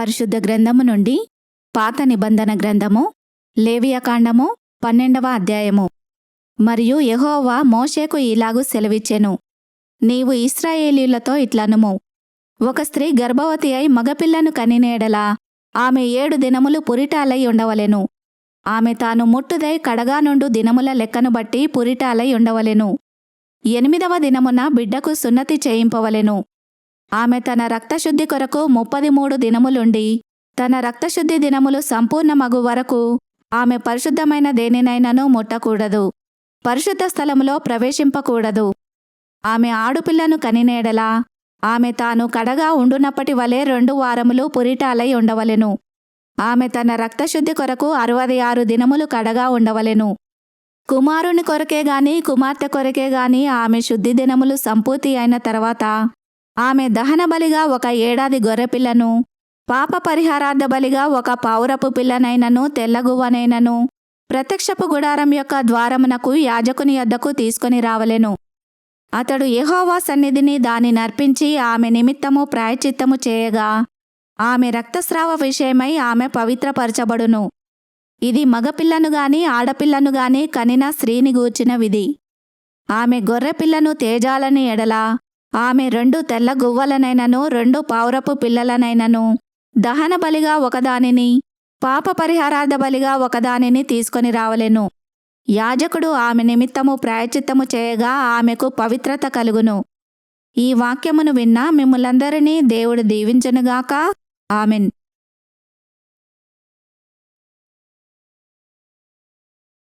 పరిశుద్ధ గ్రంథము నుండి పాత నిబంధన గ్రంథము లేవియకాండము 12వ అధ్యాయము. మరియు యెహోవా మోషేకు ఇలాగు సెలవిచ్చెను, నీవు ఇశ్రాయేలీయులతో ఇట్లనుము, ఒక స్త్రీ గర్భవతి అయి మగపిల్లను కనినేడల ఆమె 7 దినములు పురిటాలై ఉండవలెను. ఆమె తాను ముట్టుదై కడగా నుండు దినముల లెక్కను బట్టి పురిటాలై ఉండవలెను. 8వ దినమున బిడ్డకు సున్నతి చేయింపవలెను. ఆమె తన రక్తశుద్ధి కొరకు 33 దినములుండి తన రక్తశుద్ధి దినములు సంపూర్ణమగు వరకు ఆమె పరిశుద్ధమైన దేనినైనను ముట్టకూడదు, పరిశుద్ధ స్థలములో ప్రవేశింపకూడదు. ఆమె ఆడుపిల్లను కనినేడలా ఆమె తాను కడగా ఉండునప్పటి వలె 2 వారములు పురిటాలై ఉండవలెను. ఆమె తన రక్తశుద్ధి కొరకు 66 దినములు కడగా ఉండవలెను. కుమారుని కొరకే గాని కుమార్తె కొరకే గాని ఆమె శుద్ధి దినములు సంపూర్తి అయిన తర్వాత ఆమె దహనబలిగా 1 ఏడాది గొర్రెపిల్లను, పాప పరిహారార్థ బలిగా 1 పావురపు పిల్లనైనను తెల్లగువ్వనైనను ప్రత్యక్షపు గుడారం యొక్క ద్వారమునకు యాజకుని యొద్దకు తీసుకొని రావలెను. అతడు యెహోవా సన్నిధిని దాని నర్పించి ఆమె నిమిత్తము ప్రాయశ్చిత్తము చేయగా ఆమె రక్తస్రావ విషయమై ఆమె పవిత్రపరచబడును. ఇది మగపిల్లను గాని ఆడపిల్లను గాని కనిన స్త్రీని గూర్చిన విధి. ఆమె గొర్రెపిల్లను తేజాలని ఎడల ఆమె 2 తెల్ల గువ్వలనైనను 2 పావురపు పిల్లలనైనను దహన బలిగా ఒకదానిని, పాప పరిహారార్థ బలిగా ఒకదానిని తీసుకొని రావలెను. యాజకుడు ఆమె నిమిత్తము ప్రాయశ్చిత్తము చేయగా ఆమెకు పవిత్రత కలుగును. ఈ వాక్యమును విన్న మిమ్ములందరినీ దేవుడు దీవించునుగాక. ఆమెన్.